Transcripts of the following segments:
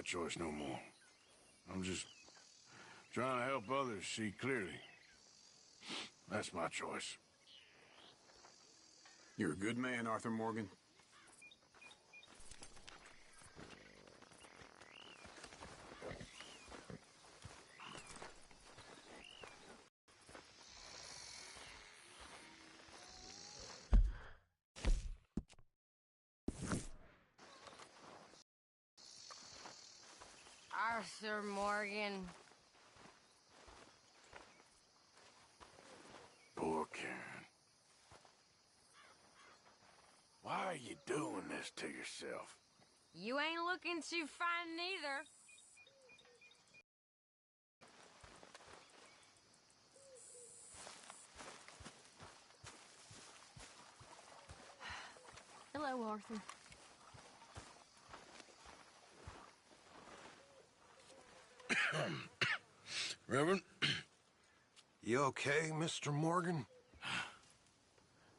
that choice no more. I'm just trying to help others see clearly. That's my choice. You're a good man, Arthur Morgan. Arthur Morgan. Poor Karen. Why are you doing this to yourself? You ain't looking too fine neither. Hello, Arthur. Reverend? You okay, Mr. Morgan?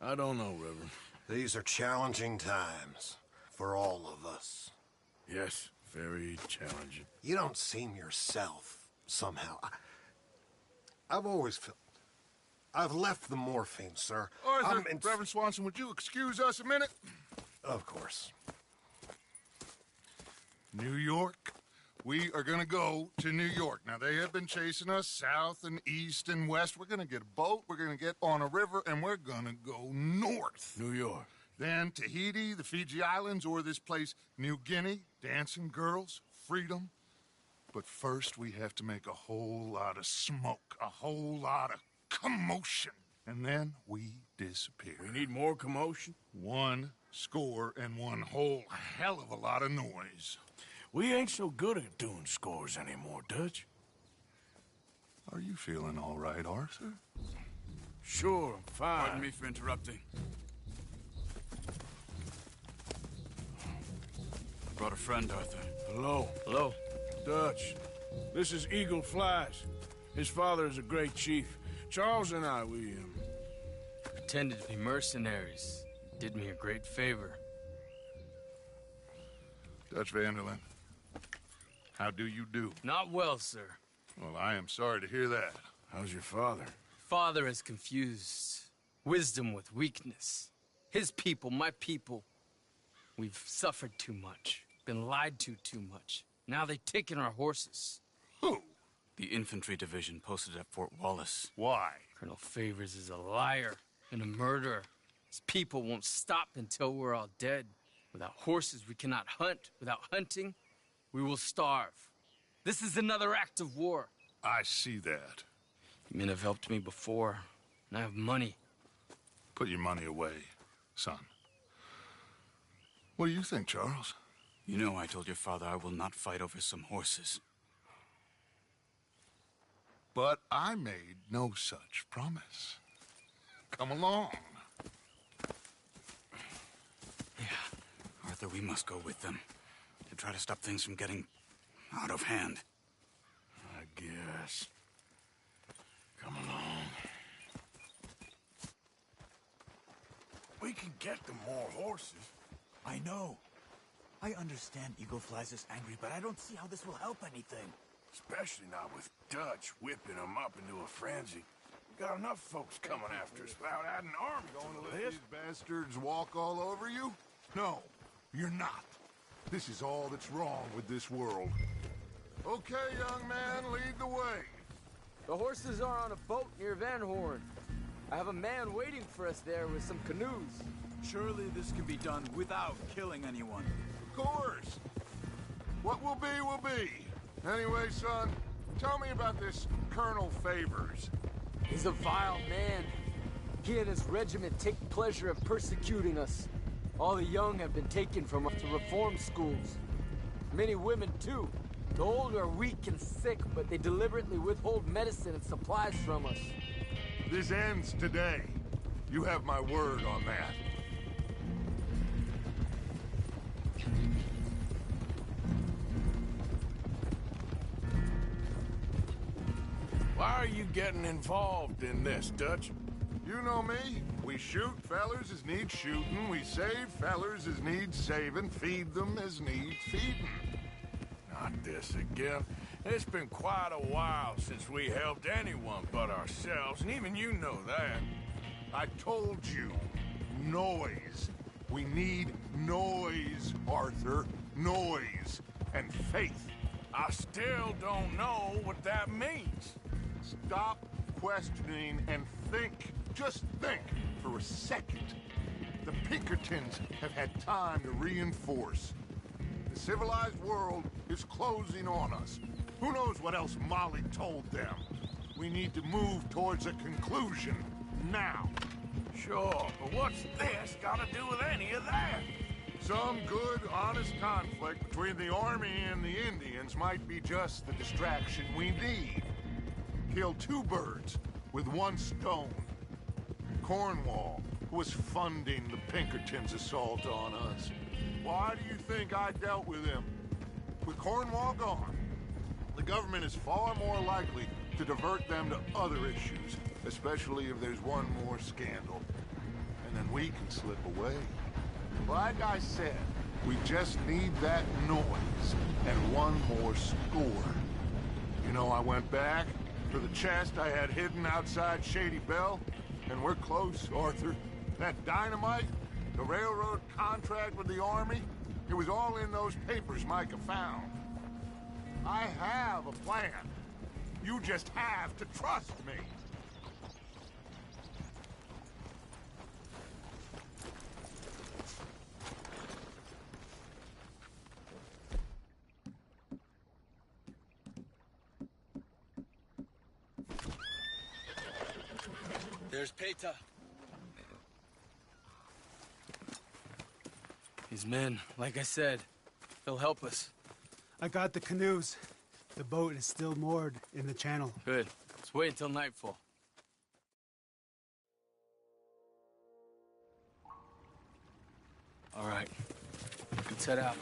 I don't know, Reverend. These are challenging times for all of us. Yes, very challenging. You don't seem yourself, somehow. I've always felt... I've left the morphine, sir. Arthur, Reverend Swanson, would you excuse us a minute? Of course. New York? We are gonna go to New York. Now, they have been chasing us south and east and west. We're gonna get a boat, we're gonna get on a river, and we're gonna go north. New York. Then Tahiti, the Fiji Islands, or this place, New Guinea, dancing girls, freedom. But first, we have to make a whole lot of smoke, a whole lot of commotion. And then we disappear. We need more commotion? 1 score and 1 whole hell of a lot of noise. We ain't so good at doing scores anymore, Dutch. Are you feeling all right, Arthur? Sure, I'm fine. Pardon me for interrupting. I brought a friend, Arthur. Hello. Hello. Dutch. This is Eagle Flies. His father is a great chief. Charles and I, we pretended to be mercenaries. Did me a great favor. Dutch Vanderlyn, how do you do? Not well, sir. Well, I am sorry to hear that. How's your father? Father has confused wisdom with weakness. His people, my people. We've suffered too much. Been lied to too much. Now they've taken our horses. Who? The infantry division posted at Fort Wallace. Why? Colonel Favors is a liar and a murderer. His people won't stop until we're all dead. Without horses, we cannot hunt. Without hunting, we will starve. This is another act of war. I see that. Men have helped me before, and I have money. Put your money away, son. What do you think, Charles? You know I told your father I will not fight over some horses. But I made no such promise. Come along. Yeah, Arthur, we must go with them to try to stop things from getting out of hand. I guess. Come along. We can get them more horses. I know. I understand Eagle Flies is angry, but I don't see how this will help anything. Especially not with Dutch whipping them up into a frenzy. We got enough folks coming after us without adding an army Going to to let this. these bastards walk all over you? No, you're not. This is all that's wrong with this world. Okay, young man, lead the way. The horses are on a boat near Van Horn. I have a man waiting for us there with some canoes. Surely this can be done without killing anyone. Of course. What will be. Anyway, son, tell me about this Colonel Favors. He's a vile man. He and his regiment take pleasure in persecuting us. All the young have been taken from us to reform schools. Many women, too. The old are weak and sick, but they deliberately withhold medicine and supplies from us. This ends today. You have my word on that. Why are you getting involved in this, Dutch? You know me. We shoot fellers as need shooting. We save fellers as need saving. Feed them as need feeding. Not this again. It's been quite a while since we helped anyone but ourselves, and even you know that. I told you. Noise. We need noise, Arthur. Noise. And faith. I still don't know what that means. Stop questioning and think. Just think for a second. The Pinkertons have had time to reinforce. The civilized world is closing on us. Who knows what else Molly told them? We need to move towards a conclusion now. Sure, but what's this got to do with any of that? Some good, honest conflict between the army and the Indians might be just the distraction we need. Kill two birds with one stone. Cornwall was funding the Pinkertons' assault on us. Why do you think I dealt with him? With Cornwall gone, the government is far more likely to divert them to other issues, especially if there's one more scandal. And then we can slip away. Like I said, we just need that noise and one more score. You know, I went back for the chest I had hidden outside Shady Bell, and we're close, Arthur. That dynamite, the railroad contract with the army, it was all in those papers Micah found. I have a plan. You just have to trust me. There's Peta. His men, like I said, they'll help us. I got the canoes. The boat is still moored in the channel. Good. Let's wait until nightfall. All right. Let's head out.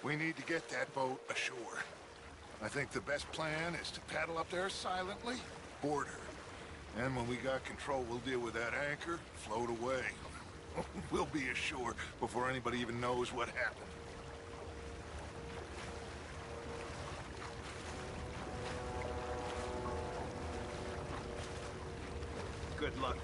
We need to get that boat ashore. I think the best plan is to paddle up there silently, board her. And when we got control, we'll deal with that anchor, float away. We'll be ashore before anybody even knows what happened. Good luck.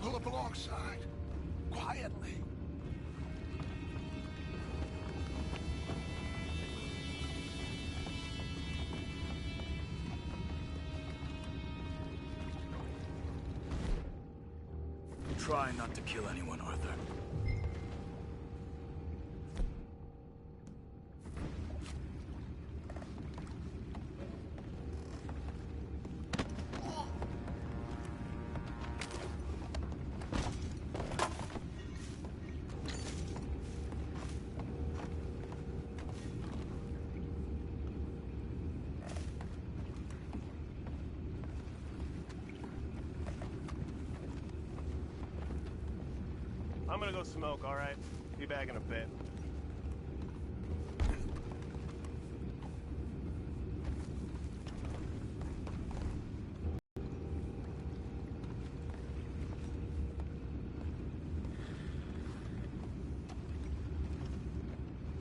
Pull up alongside, quietly. Try not to kill anyone, Arthur. I'm gonna go smoke, all right? Be back in a bit.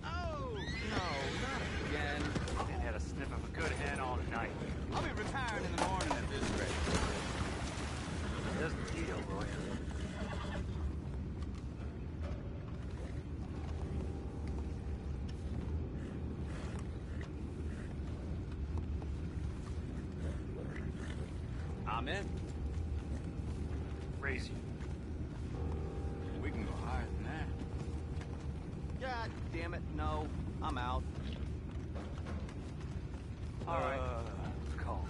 Oh, no, not again. Ain't had a sniff of a good hen all night. I'll be retiring in the morning at this rate. Here's the deal, lawyer. I'm in. Crazy. We can go higher than that. God damn it, no. I'm out. All right. Call.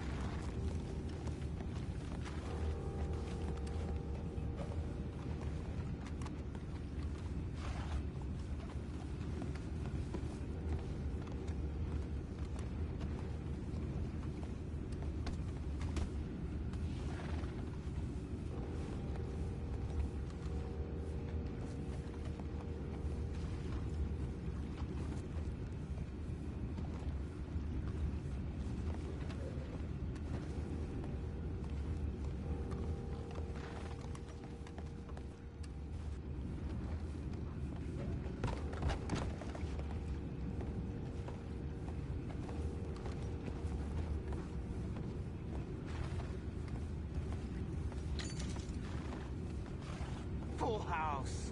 house.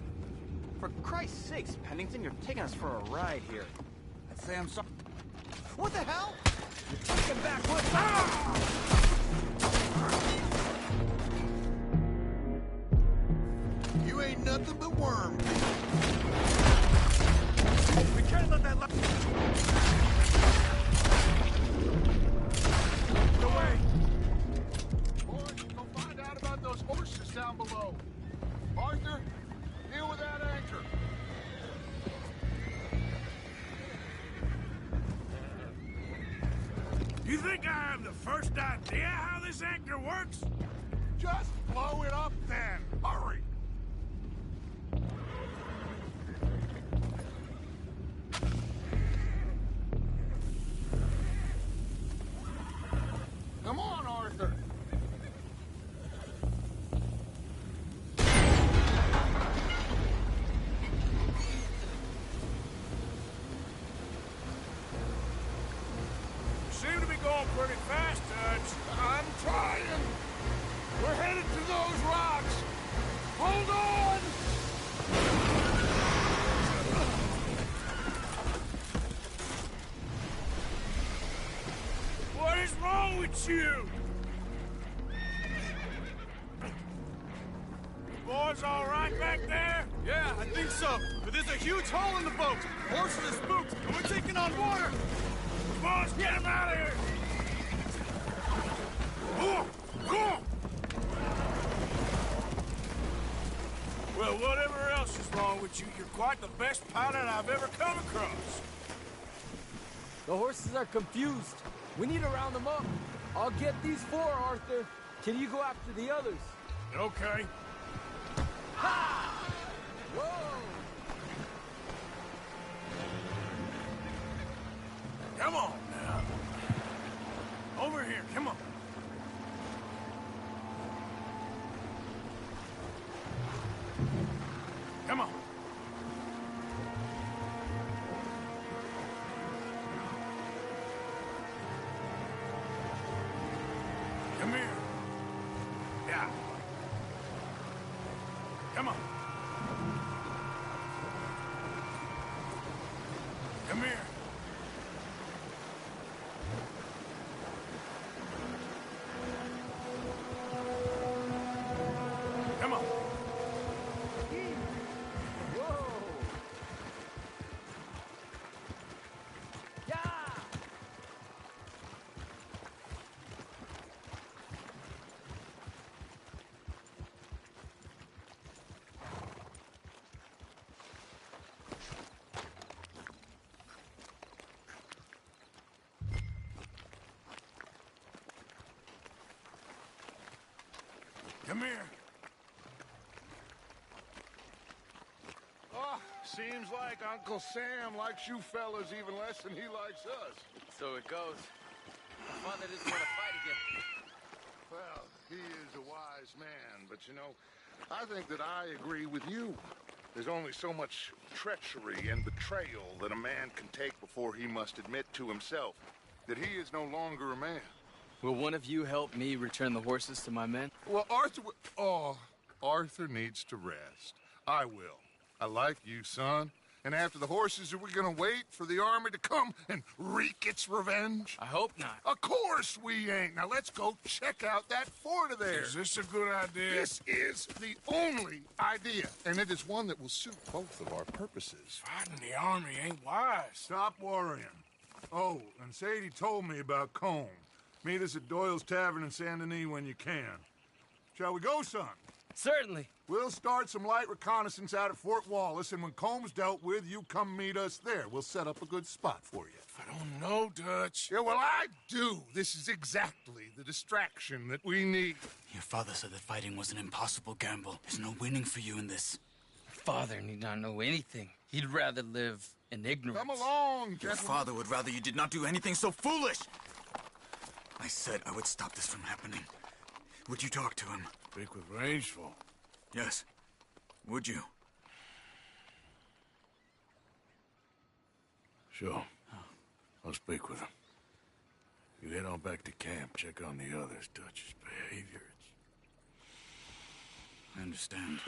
For Christ's sakes, Pennington, you're taking us for a ride here. I'd say I'm sorry. What the hell? You're taking back what's You ain't nothing but worm. We can't let that Get away! Boys, go find out about those horses down below. Arthur, deal with that anchor. You think I have the first idea how this anchor works? Just blow it up then. Hurry! Come on, Arthur. Seem to be going pretty fast, Dutch. I'm trying. We're headed to those rocks. Hold on! What is wrong with you? Boys all right back there? Yeah, I think so. But there's a huge hole in the boat. Horses are spooked, and we're taking on water. Boys, get him out of here! Oh, oh. Well, whatever else is wrong with you, you're quite the best pilot I've ever come across. The horses are confused. We need to round them up. I'll get these four, Arthur. Can you go after the others? Okay. Ha! Whoa! Come on now. Over here, come on. Come on. Come here. Yeah. Come on. Come here. Come on. Whoa! Yeah! Come here. Oh, seems like Uncle Sam likes you fellas even less than he likes us. So it goes. My father doesn't want to fight again. Well, he is a wise man, but you know, I think that I agree with you. There's only so much treachery and betrayal that a man can take before he must admit to himself that he is no longer a man. Will one of you help me return the horses to my men? Well, Arthur needs to rest. I will. I like you, son. And after the horses, are we gonna wait for the army to come and wreak its revenge? I hope not. Of course we ain't. Now let's go check out that fort of theirs. Is this a good idea? This is the only idea, and it is one that will suit both of our purposes. Fighting the army ain't wise. Stop worrying. Oh, and Sadie told me about Combe. Meet us at Doyle's Tavern in Saint Denis when you can. Shall we go, son? Certainly. We'll start some light reconnaissance out at Fort Wallace, and when Combs dealt with, you come meet us there. We'll set up a good spot for you. I don't know, Dutch. Yeah, well, I do. This is exactly the distraction that we need. Your father said that fighting was an impossible gamble. There's no winning for you in this. Father need not know anything. He'd rather live in ignorance. Come along, Your gentlemen. father would rather you did not do anything so foolish. I said I would stop this from happening. Would you talk to him? Speak with Rangeful. Yes. Would you? Sure. I'll speak with him. You head on back to camp, check on the others, Dutch's behavior. I understand.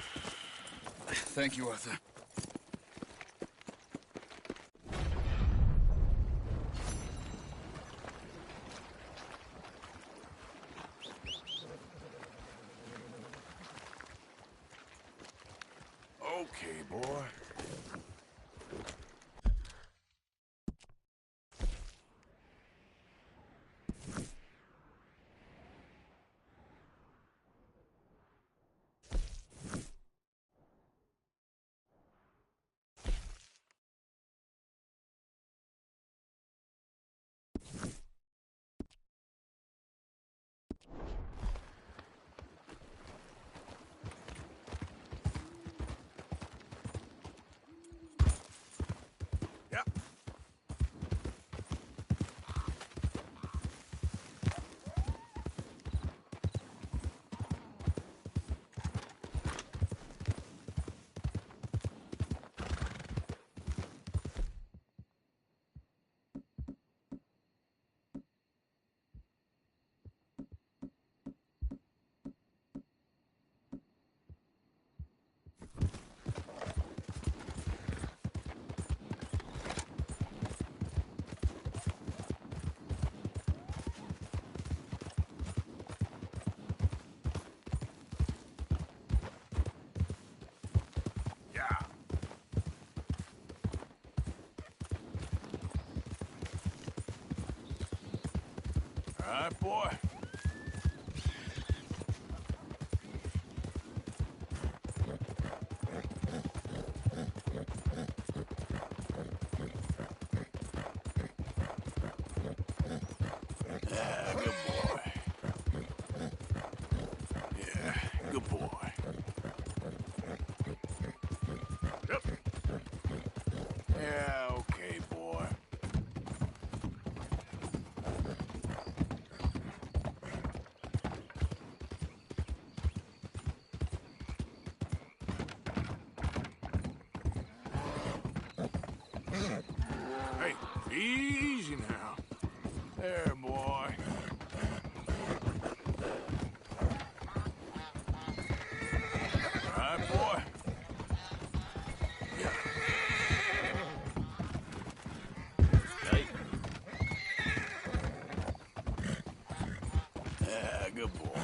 Thank you, Arthur. Okay, boy. All right, boy. Yeah, good boy. Yeah, good boy. Yep. Yeah, okay, boy. Hey, easy now. There, boy. All right, boy. Yeah. Hey. Yeah, good boy.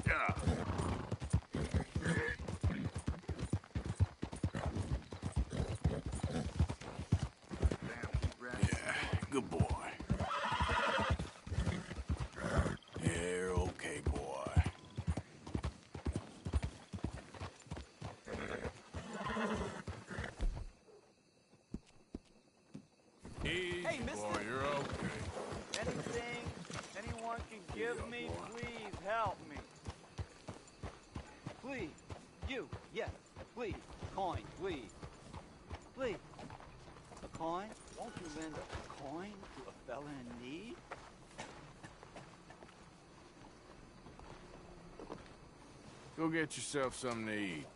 Yeah. Yeah, good boy. Yeah, okay, boy. Easy, Hey, mister. boy, you're okay. Anything anyone can give me, please help me. Please. You. Yes. Please. Coin, please. Please. A coin? Won't you lend a coin to a fella in need? Go get yourself something to eat.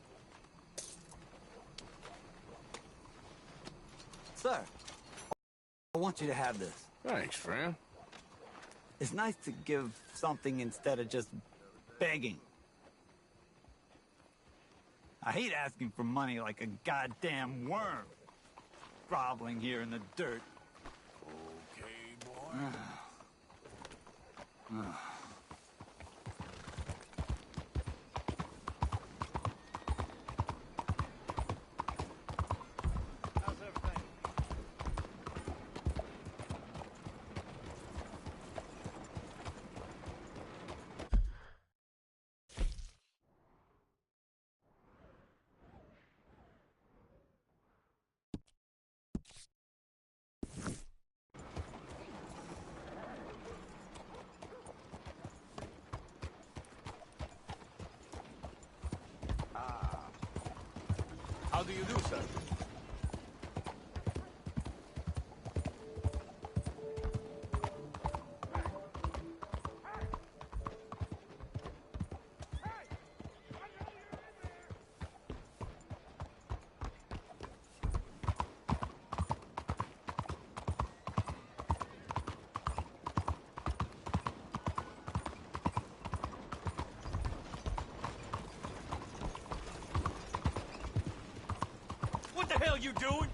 Sir, I want you to have this. Thanks, friend. It's nice to give something instead of just begging. I hate asking for money like a goddamn worm, groveling here in the dirt. Okay, boy. How's everything? How do you do, sir? hell you doing?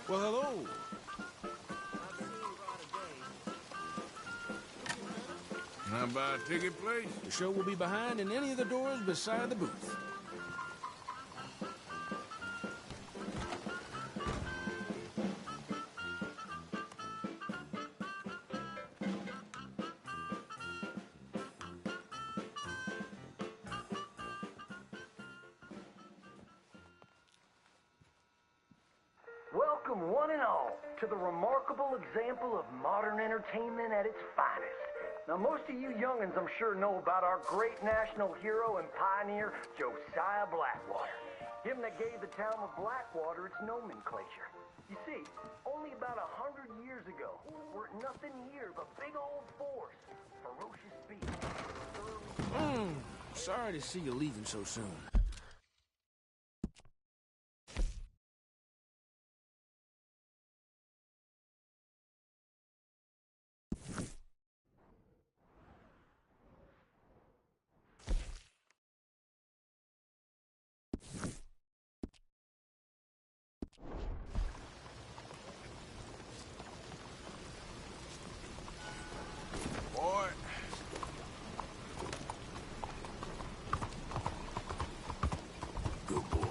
Well, hello. Can I buy a ticket, please? The show will be behind in any of the doors beside the booth. Welcome, one and all, to the remarkable example of modern entertainment at its finest. Now, most of you young'uns, I'm sure, know about our great national hero and pioneer, Josiah Blackwater. Him that gave the town of Blackwater its nomenclature. You see, only about 100 years ago, we're nothing here but big old force, ferocious beasts. Sorry to see you leaving so soon. Boy. Good boy.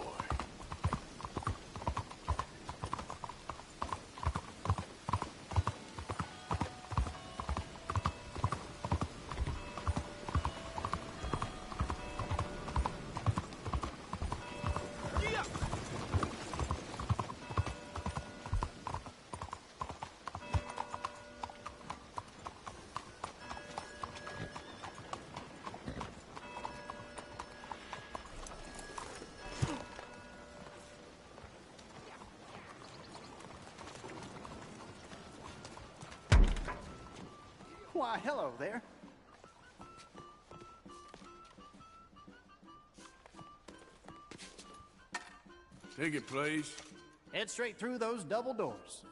Why, hello there. Ticket, please. Head straight through those double doors.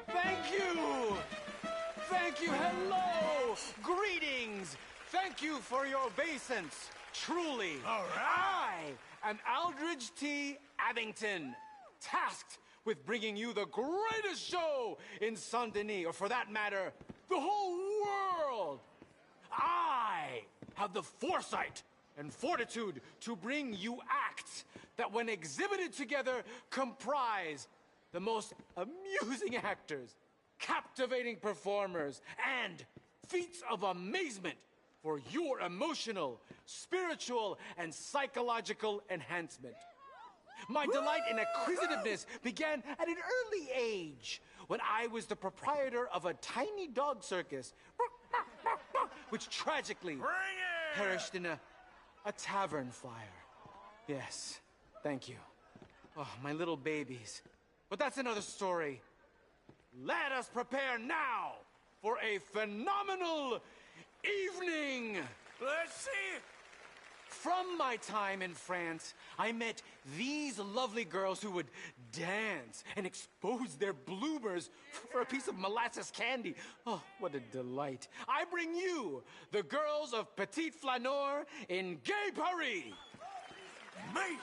Thank you! Thank you, hello! Greetings! Thank you for your obeisance. Truly. All right. I am Aldridge T. Abington, tasked with bringing you the greatest show in Saint-Denis, or for that matter, the whole world. I have the foresight and fortitude to bring you acts that, when exhibited together, comprise the most amusing actors, captivating performers, and feats of amazement for your emotional, spiritual, and psychological enhancement. My delight in acquisitiveness began at an early age, when I was the proprietor of a tiny dog circus, which tragically perished in a tavern fire. Yes, thank you. Oh, my little babies. But that's another story. Let us prepare now for a phenomenal evening. Let's see it. From my time in France, I met these lovely girls who would dance and expose their bloomers for a piece of molasses candy. Oh, what a delight. I bring you the girls of Petit Flaneur in Gay Paris. Amazing.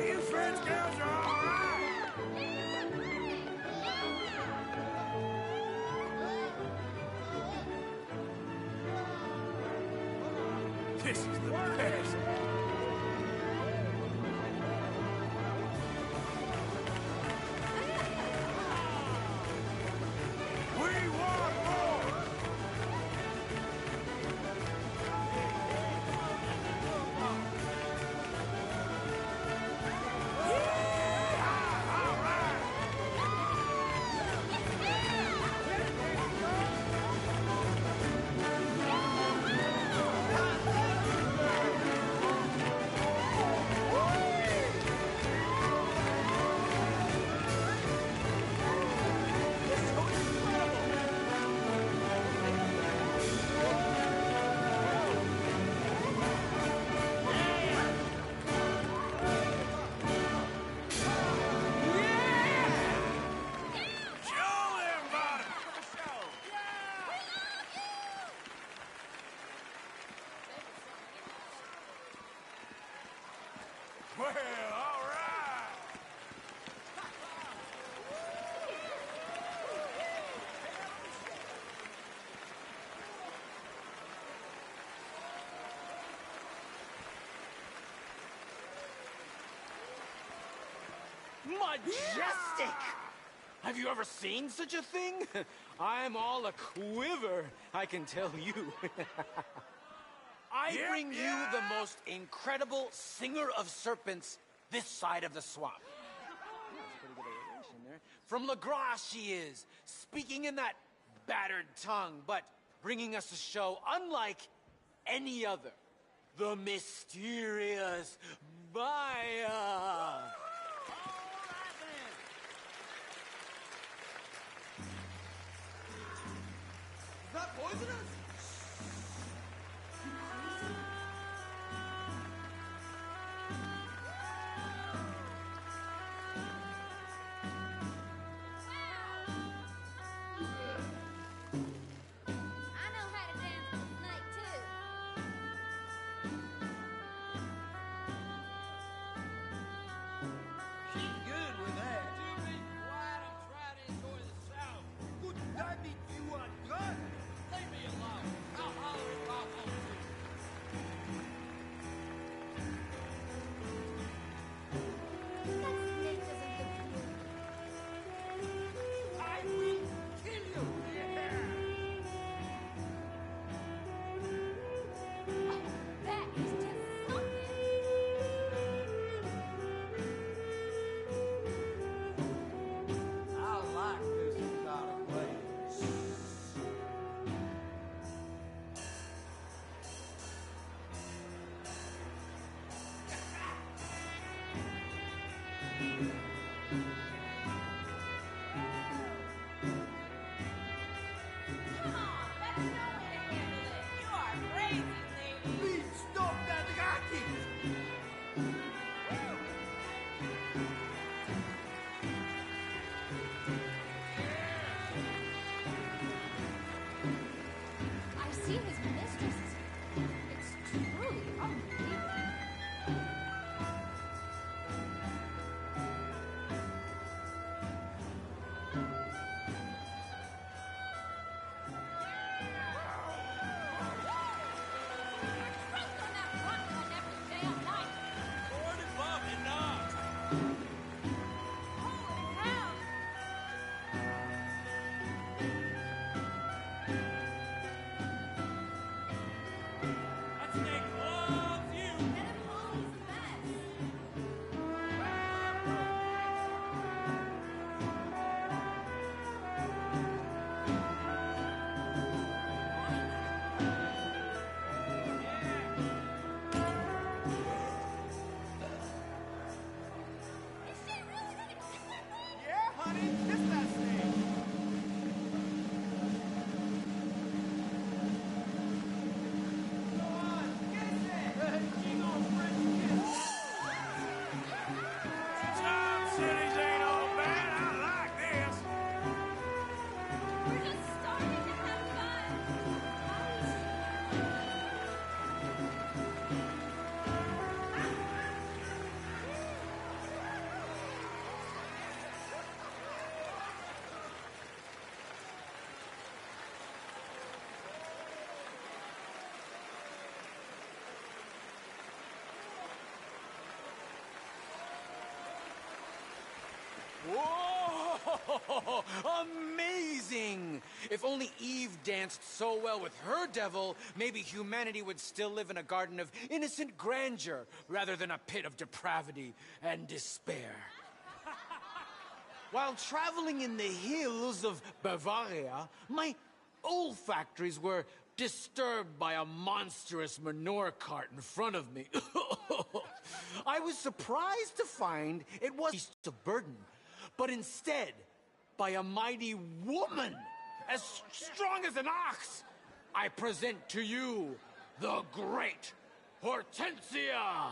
You French girls are all right. This is the best. We want more. Show them, bottom. Well, all right. Majestic! Have you ever seen such a thing? I'm all a quiver, I can tell you. I bring you the most incredible singer of serpents this side of the swamp. Yeah, that's a pretty good alliteration there. From LaGrasse she is, speaking in that battered tongue, but bringing us a show unlike any other. The mysterious Maya. Is that poisonous? I know how to dance with a snake, too. She's good with that. You be quiet and try to enjoy the South. Could I meet you on gun? Leave me alone. Amazing! If only Eve danced so well with her devil, maybe humanity would still live in a garden of innocent grandeur rather than a pit of depravity and despair. While traveling in the hills of Bavaria, my olfactories were disturbed by a monstrous manure cart in front of me. I was surprised to find it was a burden, but instead by a mighty woman as strong as an ox. I present to you the great Hortensia.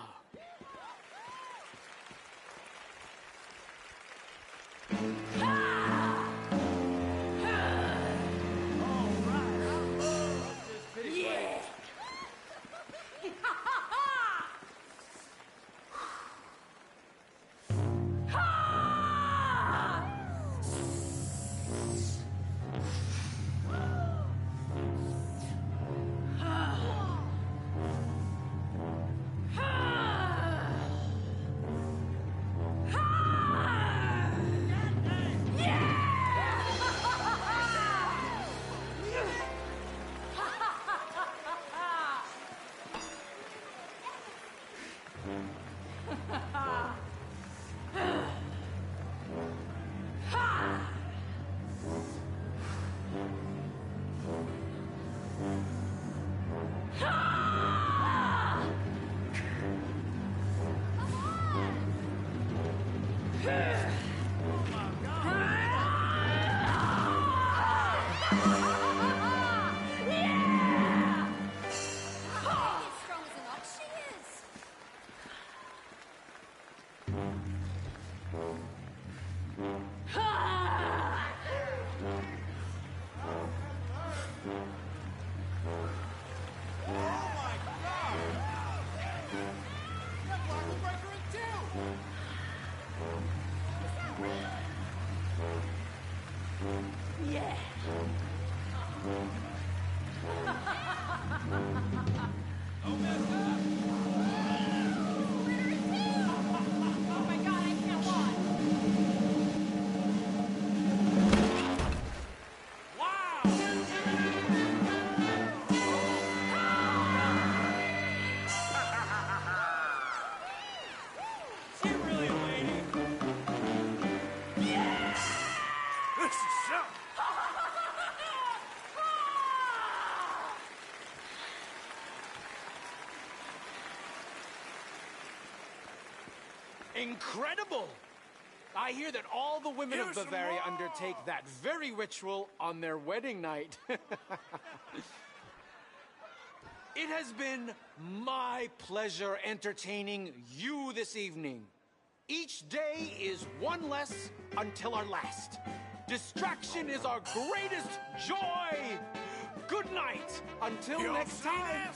Incredible! I hear that all the women of Bavaria undertake that very ritual on their wedding night. It has been my pleasure entertaining you this evening. Each day is one less until our last. Distraction is our greatest joy. Good night until next time.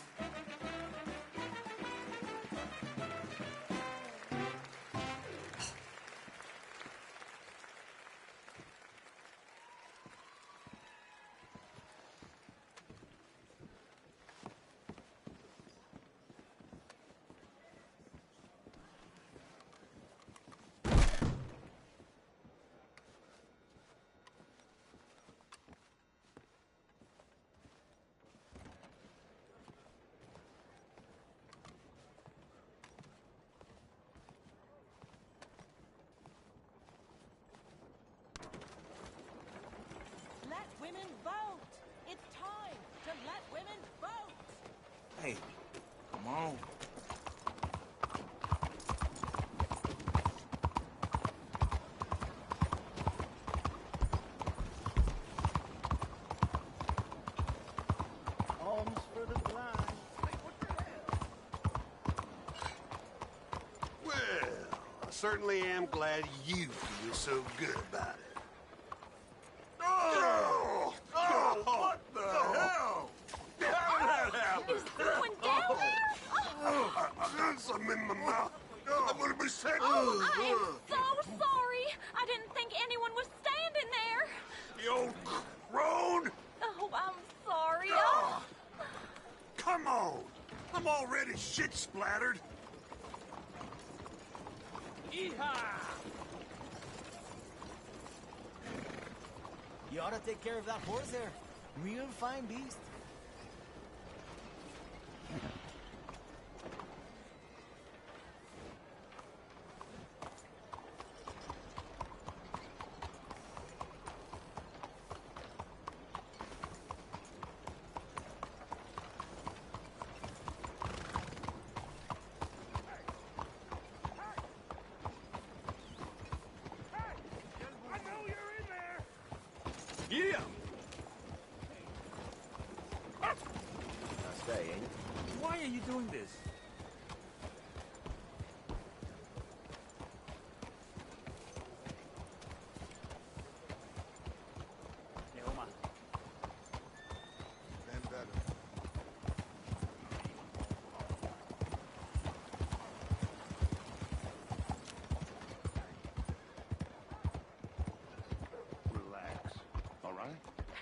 Women vote! It's time to let women vote! Hey, come on. Alms for the blind. Well, I certainly am glad you feel so good about it. What the hell? How did that happen? Is someone down there? I got something in my mouth. I want to be sick. Oh, I am so sorry. I didn't think anyone was standing there. You old crone! Oh, I'm sorry. Oh. Come on. I'm already shit splattered. Yeehaw! You ought to take care of that horse there. Real fine beast. Yeah! Now stay, ain't it? Why are you doing this?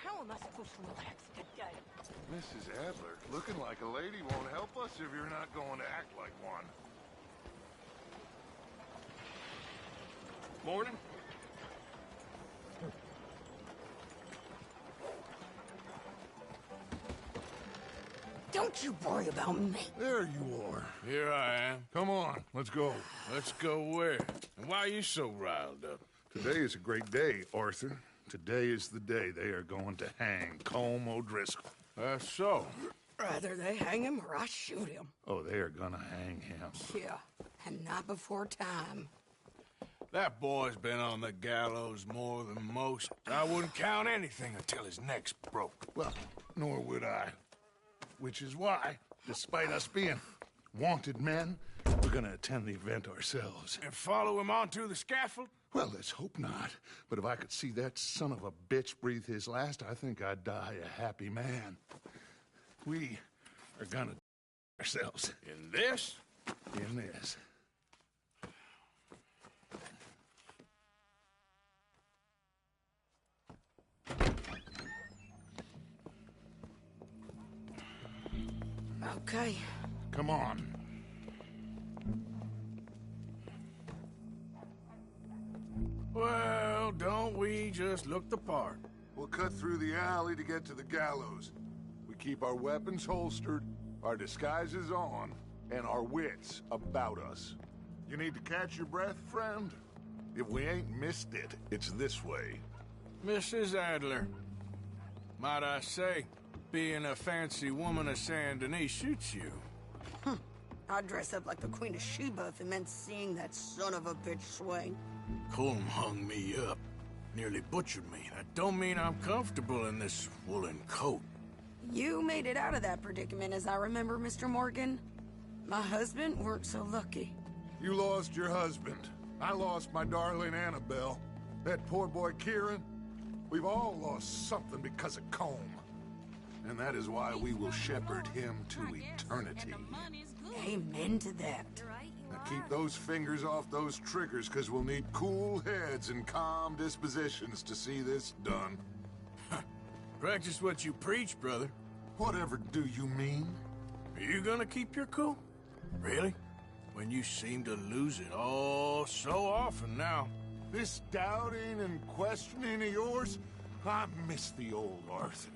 How am I supposed to relax today? Mrs. Adler, looking like a lady won't help us if you're not going to act like one. Morning. Don't you worry about me. There you are. Here I am. Come on, let's go. Let's go where? And why are you so riled up? Today is a great day, Arthur. Today is the day they are going to hang Colm O'Driscoll. That's so. Rather they hang him or I shoot him. Oh, they are gonna hang him. Yeah, and not before time. That boy's been on the gallows more than most. I wouldn't count anything until his neck's broke. Well, nor would I. Which is why, despite us being wanted men, we're gonna attend the event ourselves. And follow him onto the scaffold? Well, let's hope not. But if I could see that son of a bitch breathe his last, I think I'd die a happy man. We are gonna ourselves. In this? In this. Okay. Come on. Well, don't we just look the part? We'll cut through the alley to get to the gallows. We keep our weapons holstered, our disguises on, and our wits about us. You need to catch your breath, friend? If we ain't missed it, it's this way. Mrs. Adler, might I say, being a fancy woman of Saint Denis shoots you. I'd dress up like the Queen of Sheba if it meant seeing that son of a bitch swing. Colm hung me up. Nearly butchered me. That don't mean I'm comfortable in this woolen coat. You made it out of that predicament, as I remember, Mr. Morgan. My husband weren't so lucky. You lost your husband. I lost my darling Annabelle. That poor boy Kieran. We've all lost something because of Colm. And that is why we will shepherd him to eternity. Amen to that. Now keep those fingers off those triggers, because we'll need cool heads and calm dispositions to see this done. Practice what you preach, brother. Whatever do you mean? Are you gonna keep your cool? Really? When you seem to lose it all so often now. This doubting and questioning of yours, I miss the old Arthur.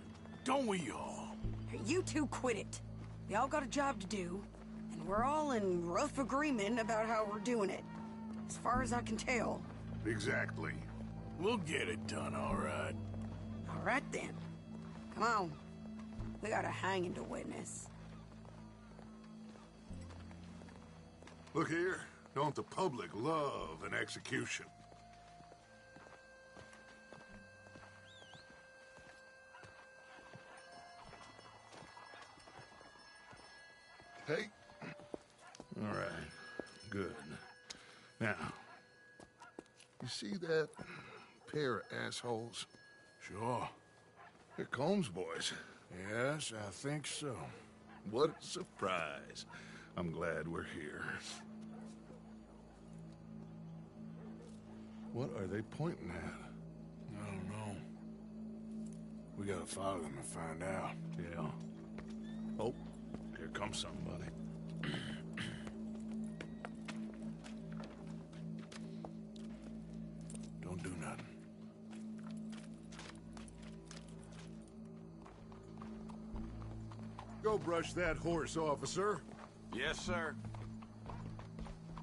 Don't we all? You two quit it. We all got a job to do, and we're all in rough agreement about how we're doing it. As far as I can tell. Exactly. We'll get it done, all right. All right, then. Come on. We got a hanging to witness. Look here. Don't the public love an execution? Hey. All right. Good. Now, you see that pair of assholes? Sure. They're Colm's boys. Yes, I think so. What a surprise. I'm glad we're here. What are they pointing at? I don't know. We gotta follow them and find out. Yeah. Oh, here comes somebody. Don't do nothing. Go brush that horse, officer. Yes, sir.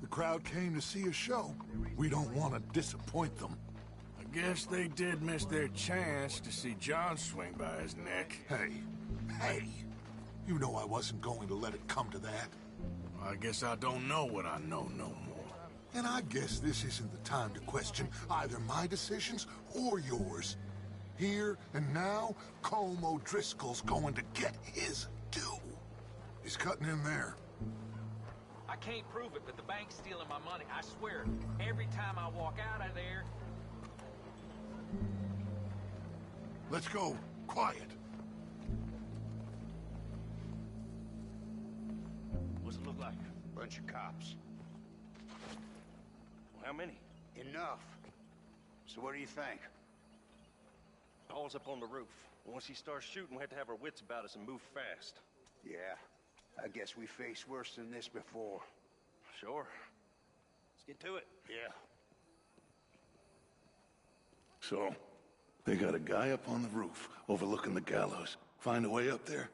The crowd came to see a show. We don't want to disappoint them. I guess they did miss their chance to see John swing by his neck. Hey, you know I wasn't going to let it come to that. I guess I don't know what I know no more. And I guess this isn't the time to question either my decisions or yours. Here and now, Colm O'Driscoll's going to get his due. He's cutting in there. I can't prove it, but the bank's stealing my money. I swear. Every time I walk out of there... Let's go. Quiet. What's it look like? Bunch of cops. Well, how many? Enough. So what do you think? Paul's up on the roof. Once he starts shooting, we have to have our wits about us and move fast. Yeah, I guess we faced worse than this before. Sure. Let's get to it. Yeah. So, they got a guy up on the roof overlooking the gallows. Find a way up there,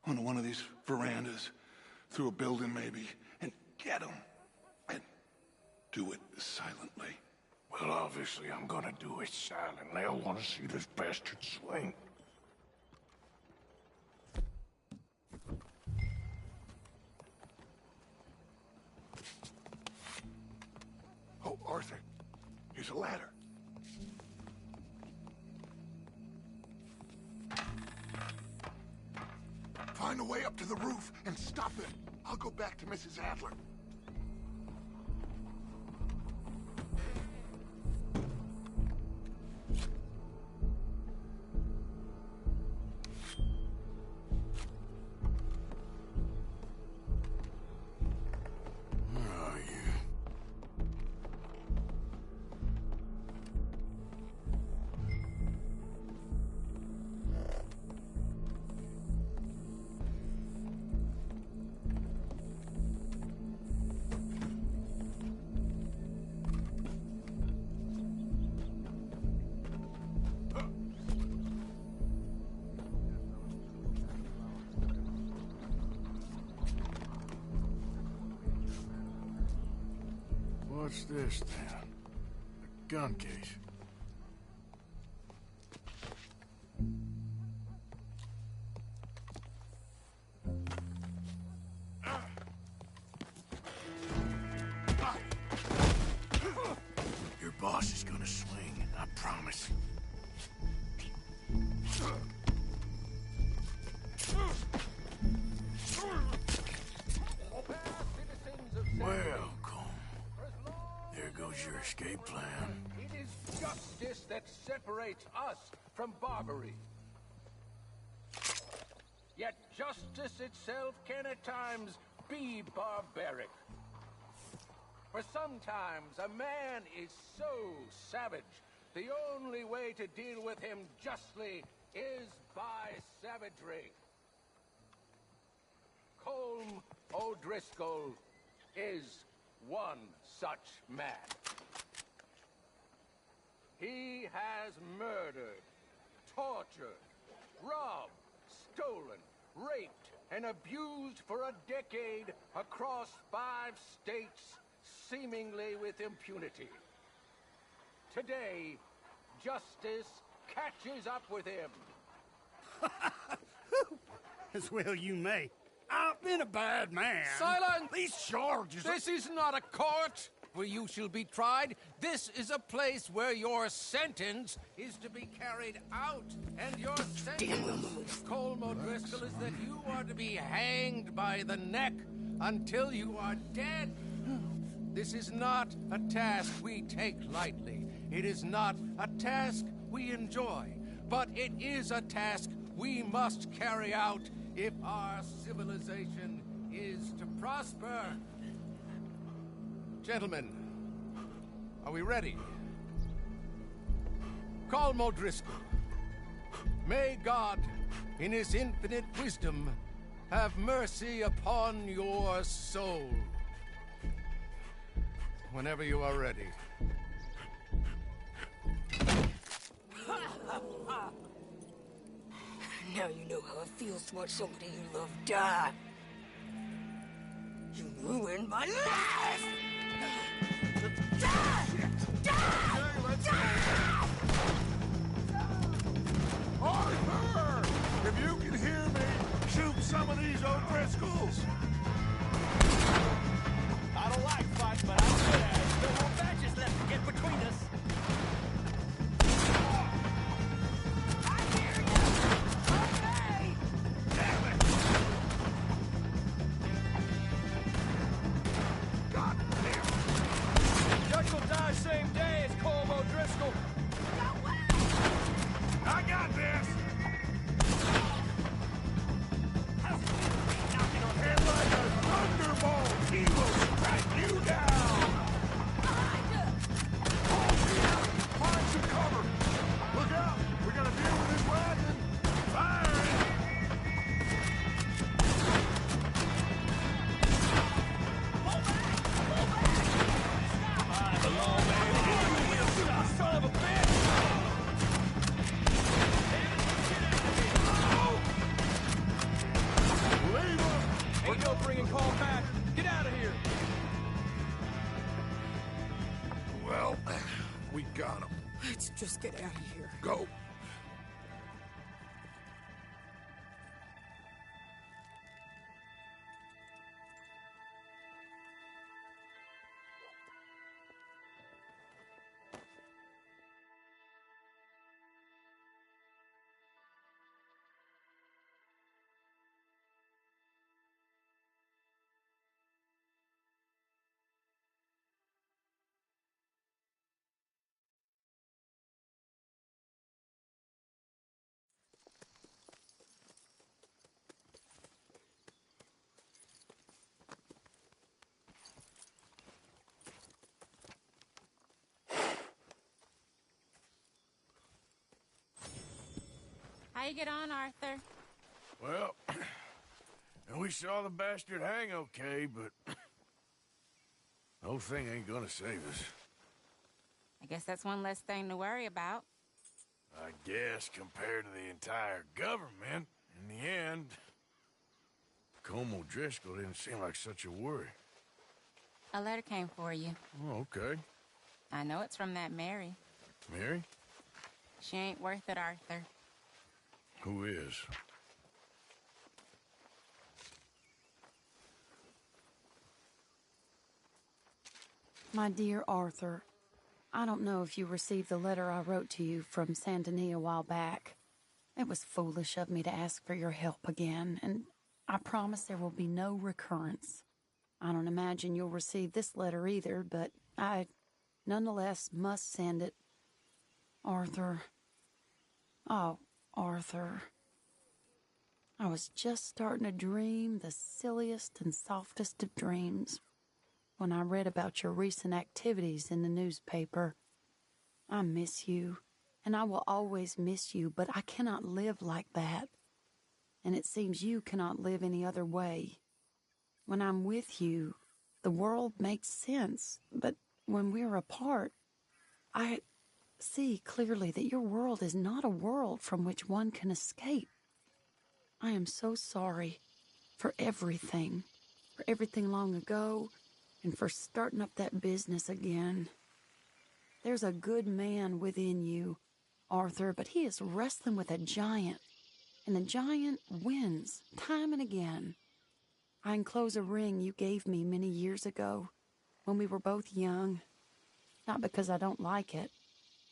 onto one of these verandas, through a building maybe, and get him. And do it silently. Well, obviously, I'm gonna do it silently. I want to see this bastard swing. Oh, Arthur, here's a ladder. Find a way up to the roof and stop it. I'll go back to Mrs. Adler. What's this, then? A gun case. Your boss is gonna swing, I promise. Welcome. There goes your escape plan. It is justice that separates us from Barbary. Yet justice itself can at times be barbaric. For sometimes a man is so savage, the only way to deal with him justly is by savagery. Colm O'Driscoll is one such man. He has murdered, tortured, robbed, stolen, raped, and abused for a decade across 5 states, seemingly with impunity. Today, justice catches up with him. As well you may. I've been a bad man. Silence! These charges... This is not a court where you shall be tried. This is a place where your sentence is to be carried out. And your sentence, Colm O'Driscoll, is that you are to be hanged by the neck until you are dead. This is not a task we take lightly. It is not a task we enjoy. But it is a task we must carry out if our civilization is to prosper. Gentlemen, are we ready? Colm O'Driscoll, may God, in his infinite wisdom, have mercy upon your soul. Whenever you are ready. Now you know how it feels to watch somebody you love die. You ruined my life! Arthur! If you can hear me, shoot some of these O'Driscolls! I don't like fighting, but I'm good at it. No more matches left to get between us. Judge will die same day as Cole O'Driscoll. I got this! And like a thunderbolt, he will strike you down! Find some cover! Look out! We got a deal with his wagon! Fire it! Son of a bitch! Leave him! Ain't no bringing Cole back. Get out of here. Well, we got him. Let's just get out of here. Go. How you get on, Arthur? Well, and we saw the bastard hang okay, but the whole thing ain't gonna save us. I guess that's one less thing to worry about. I guess compared to the entire government, in the end, Como Driscoll didn't seem like such a worry. A letter came for you. Oh, okay. I know it's from that Mary. Mary? She ain't worth it, Arthur. Who is? My dear Arthur, I don't know if you received the letter I wrote to you from Saint Denis a while back. It was foolish of me to ask for your help again, and I promise there will be no recurrence. I don't imagine you'll receive this letter either, but I nonetheless must send it. Arthur. Oh, Arthur. I was just starting to dream the silliest and softest of dreams when I read about your recent activities in the newspaper. I miss you, and I will always miss you, but I cannot live like that. And it seems you cannot live any other way. When I'm with you, the world makes sense, but when we're apart, I see clearly that your world is not a world from which one can escape. I am so sorry for everything long ago, and for starting up that business again. There's a good man within you, Arthur, but he is wrestling with a giant, and the giant wins time and again. I enclose a ring you gave me many years ago when we were both young, not because I don't like it,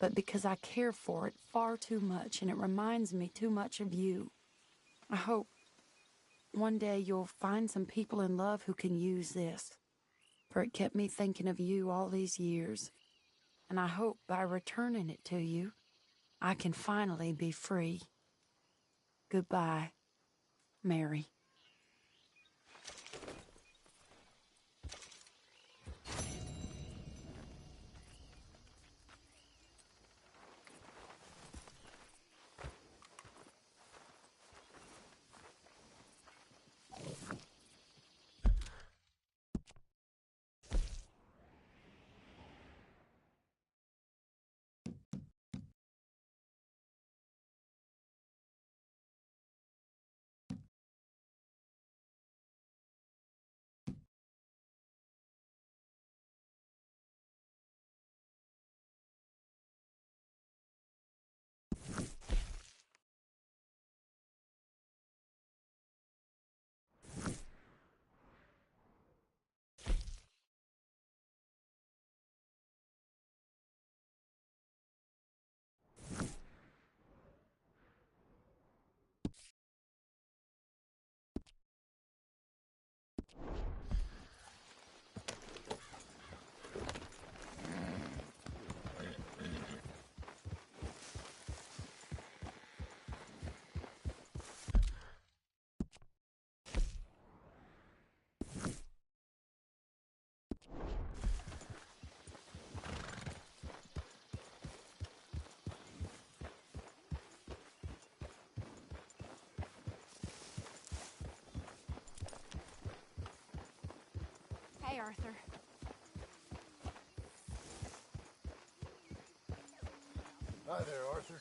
but because I care for it far too much, and it reminds me too much of you. I hope one day you'll find some people in love who can use this, for it kept me thinking of you all these years, and I hope by returning it to you, I can finally be free. Goodbye, Mary. Hey, Arthur. Hi there, Arthur.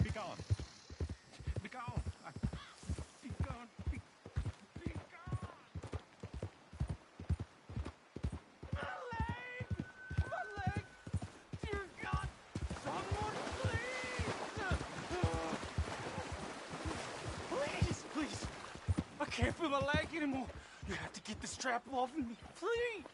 Be gone. Be gone. Be gone. Be gone. My leg! My leg! Dear God! Someone please! Please, please! I can't feel my leg anymore. You have to get this strap off of me. Please!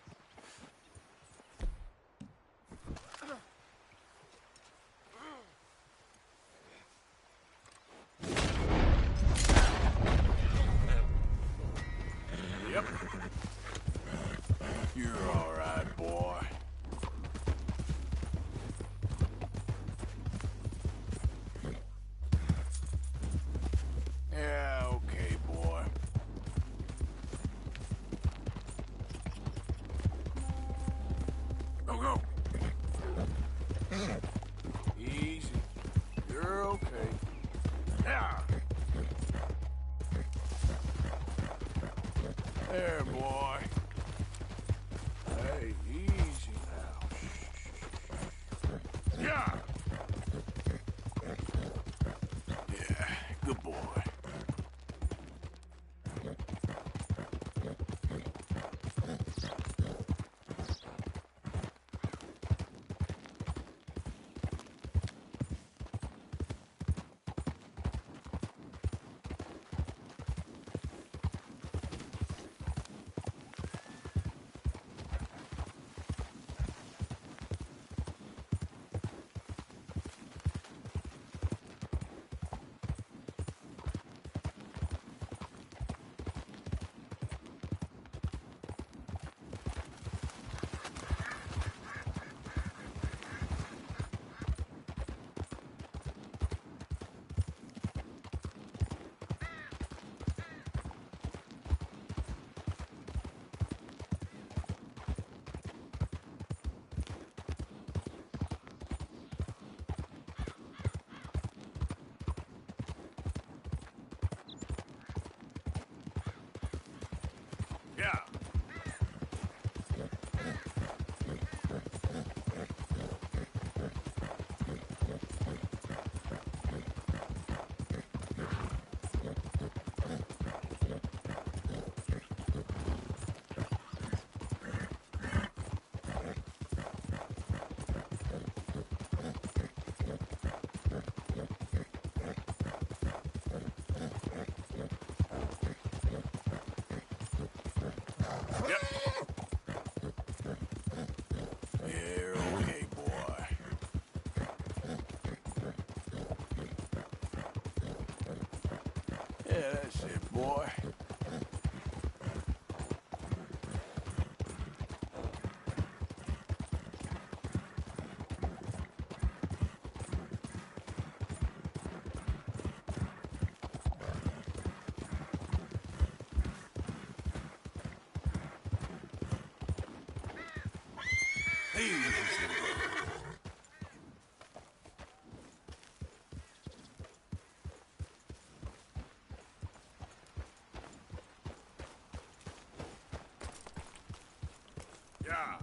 Yep. You're all right, boy. Yeah, okay, boy. Go, go. Easy. You're okay. Yeah. There, boy. Hey, easy now. Yeah. Yeah, good boy. Yeah. Yep. You're okay, boy. Yeah, that's it, boy. Yeah.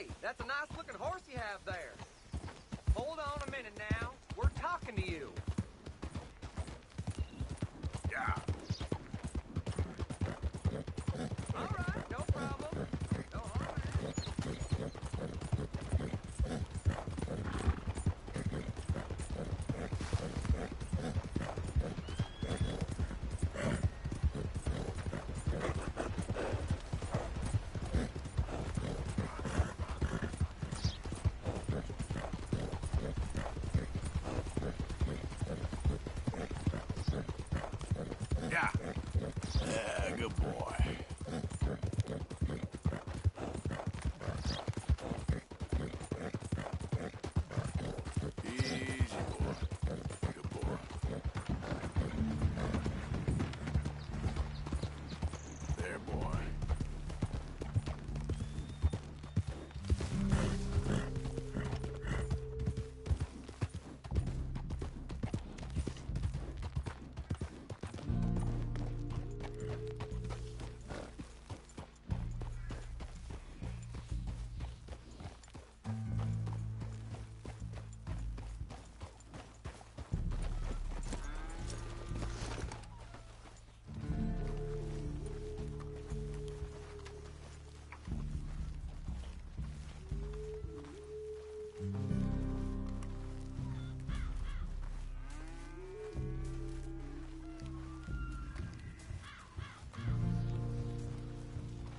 Hey, that's a nice-looking horse you have there. Hold on a minute now. We're talking to you. Yeah. All right, no problem. No harm in it. Yeah. Yeah, good boy. Easy boy. Good boy. There, boy.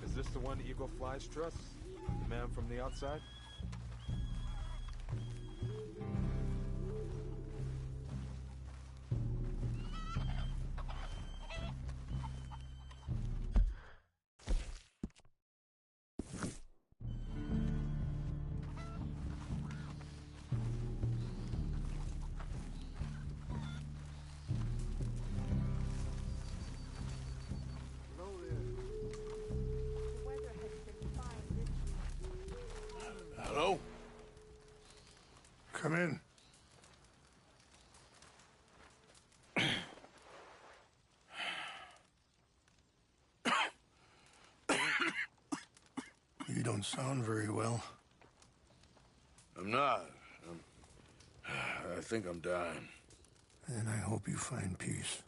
Is this the one Eagle Flies trusts? The man from the outside? Hello? Come in. You don't sound very well. I'm not. I think I'm dying. And I hope you find peace.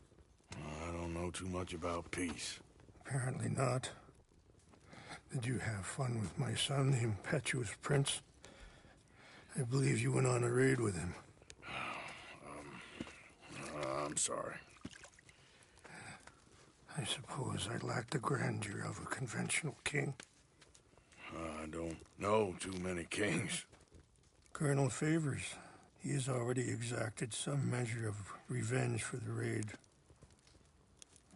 I don't know too much about peace. Apparently not. Did you have fun with my son, the impetuous prince? I believe you went on a raid with him. I'm sorry. I suppose I lack the grandeur of a conventional king. I don't know too many kings. Colonel Favors, he has already exacted some measure of revenge for the raid.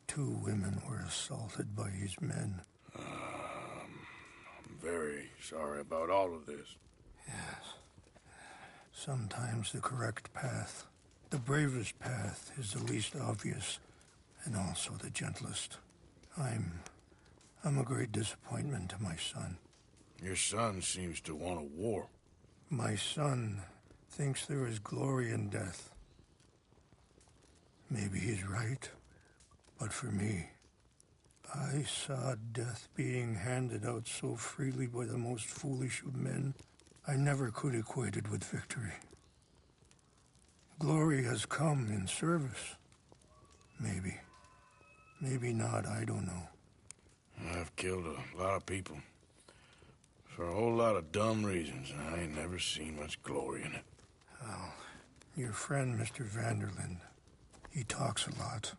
2 women were assaulted by his men. I'm very sorry about all of this. Yes. Sometimes the correct path, the bravest path, is the least obvious and also the gentlest. I'm a great disappointment to my son. Your son seems to want a war. My son thinks there is glory in death. Maybe he's right, but for me, I saw death being handed out so freely by the most foolish of men, I never could equate it with victory. Glory has come in service. Maybe. Maybe not, I don't know. I've killed a lot of people. For a whole lot of dumb reasons, and I ain't never seen much glory in it. Well, your friend, Mr. Vanderlyn, he talks a lot.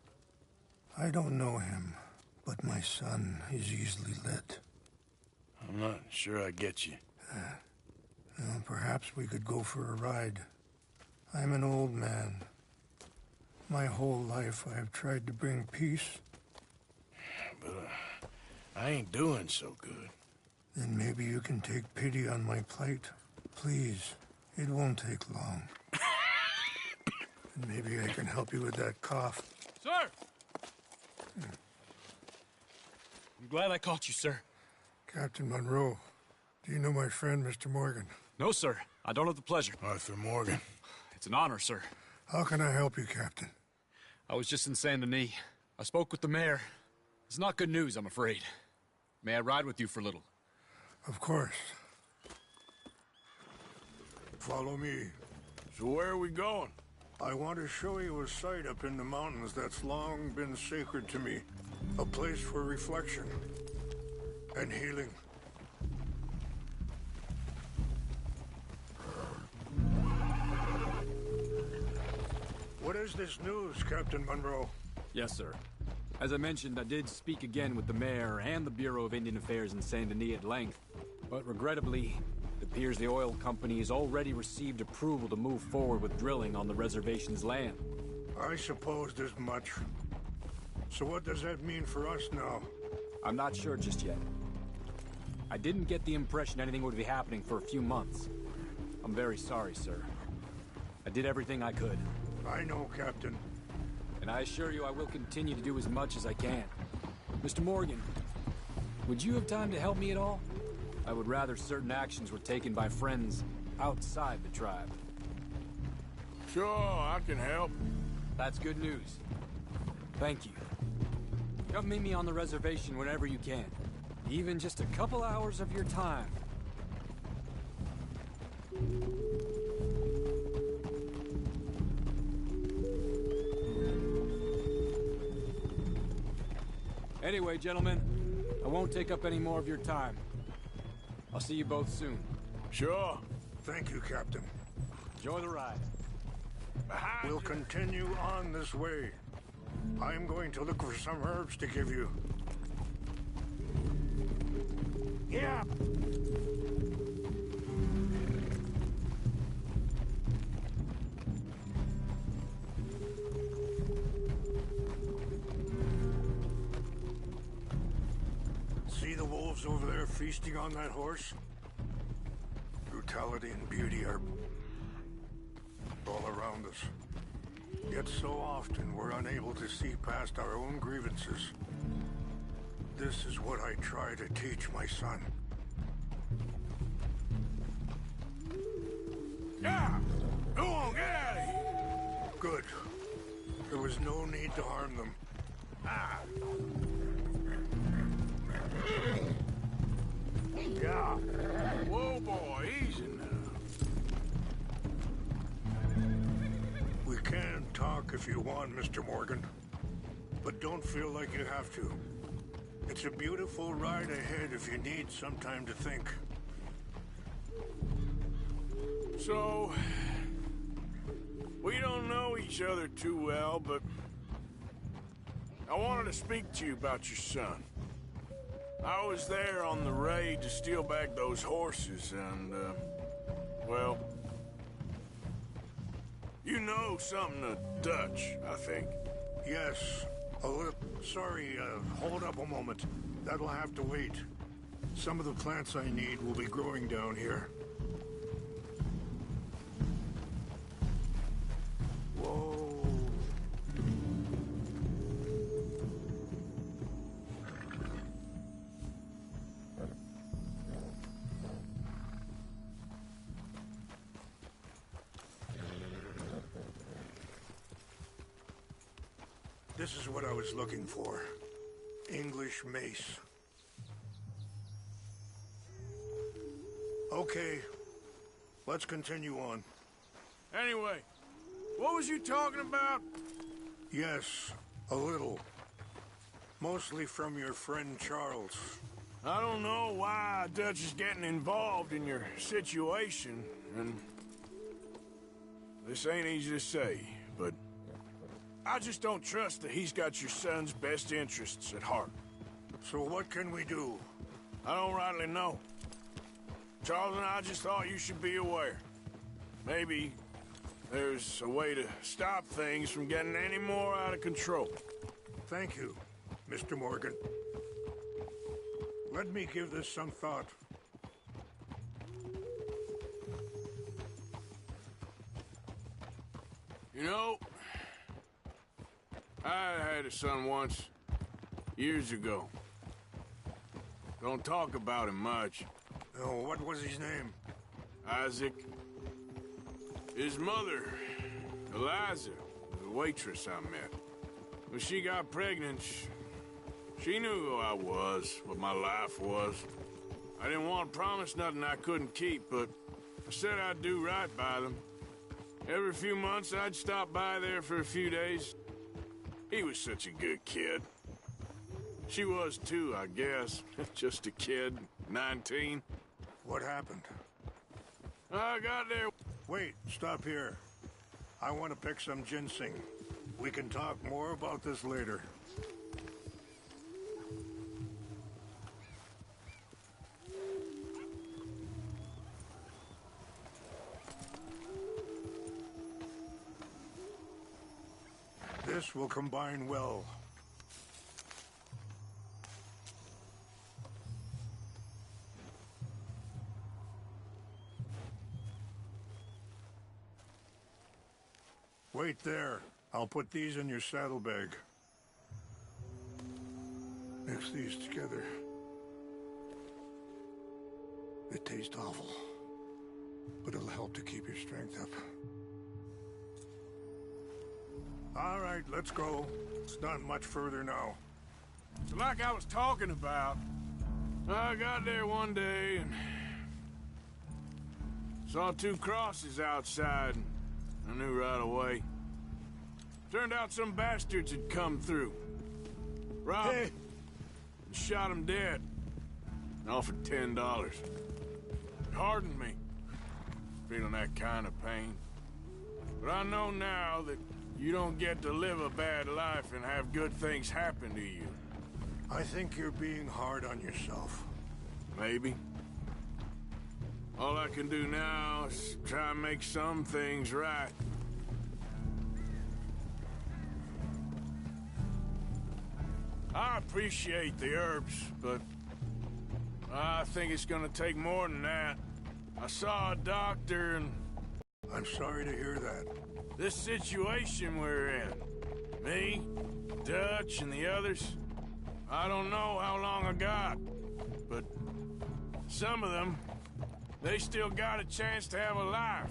I don't know him, but my son is easily led. I'm not sure I get you. Well, perhaps we could go for a ride. I'm an old man. My whole life I have tried to bring peace. But I ain't doing so good. Then maybe you can take pity on my plight. Please, it won't take long. And maybe I can help you with that cough. Sir! I'm glad I caught you, sir. Captain Monroe, do you know my friend, Mr. Morgan? No, sir. I don't have the pleasure. Arthur Morgan. It's an honor, sir. How can I help you, Captain? I was just in Saint Denis. I spoke with the mayor. It's not good news, I'm afraid. May I ride with you for a little? Of course. Follow me. So where are we going? I want to show you a site up in the mountains that's long been sacred to me. A place for reflection and healing. What is this news, Captain Monroe? Yes, sir. As I mentioned, I did speak again with the mayor and the Bureau of Indian Affairs in Saint Denis at length, but regrettably, it appears the oil company has already received approval to move forward with drilling on the reservation's land. I supposed as much. So what does that mean for us now? I'm not sure just yet. I didn't get the impression anything would be happening for a few months. I'm very sorry, sir. I did everything I could. I know, Captain. And I assure you I will continue to do as much as I can. Mr. Morgan, would you have time to help me at all? I would rather certain actions were taken by friends outside the tribe. Sure, I can help. That's good news. Thank you. Come meet me on the reservation whenever you can. Even just a couple hours of your time. Anyway, gentlemen, I won't take up any more of your time. I'll see you both soon. Sure. Thank you, Captain. Enjoy the ride. We'll continue on this way. I'm going to look for some herbs to give you. Yeah. See the wolves over there feasting on that horse? Brutality and beauty are all around us. Yet so often we're unable to see past our own grievances. This is what I try to teach my son. Yeah! Go on, get out of here! Good. There was no need to harm them. Ah! Yeah. Whoa, boy, easy now. We can talk if you want, Mr. Morgan. But don't feel like you have to. It's a beautiful ride ahead if you need some time to think. So, we don't know each other too well, but I wanted to speak to you about your son. I was there on the raid to steal back those horses, and, well, you know something of Dutch, I think. Yes. Sorry, hold up a moment. That'll have to wait. Some of the plants I need will be growing down here. Whoa. This is what I was looking for. English mace. Okay. Let's continue on. Anyway, what was you talking about? Yes, a little. Mostly from your friend Charles. I don't know why Dutch is getting involved in your situation, and this ain't easy to say, but I just don't trust that he's got your son's best interests at heart. So what can we do? I don't rightly know. Charles and I just thought you should be aware. Maybe there's a way to stop things from getting any more out of control. Thank you, Mr. Morgan. Let me give this some thought. You know, I had a son once, years ago. Don't talk about him much. Oh, what was his name? Isaac. His mother, Eliza, the waitress I met. When she got pregnant, she knew who I was, what my life was. I didn't want to promise nothing I couldn't keep, but I said I'd do right by them. Every few months, I'd stop by there for a few days. He was such a good kid. She was too, I guess. Just a kid, 19. What happened? I got there. Wait, stop here. I want to pick some ginseng. We can talk more about this later. This will combine well. Wait there. I'll put these in your saddlebag. Mix these together. They taste awful, but it'll help to keep your strength up. All right, let's go. It's not much further now. So like I was talking about, I got there one day and saw two crosses outside, and I knew right away. Turned out some bastards had come through. Robbed him and shot him dead. And offered $10. It hardened me, feeling that kind of pain. But I know now that you don't get to live a bad life and have good things happen to you. I think you're being hard on yourself. Maybe. All I can do now is try and make some things right. I appreciate the herbs, but I think it's gonna take more than that. I saw a doctor and... I'm sorry to hear that. This situation we're in, me, Dutch, and the others, I don't know how long I got, but some of them, they still got a chance to have a life.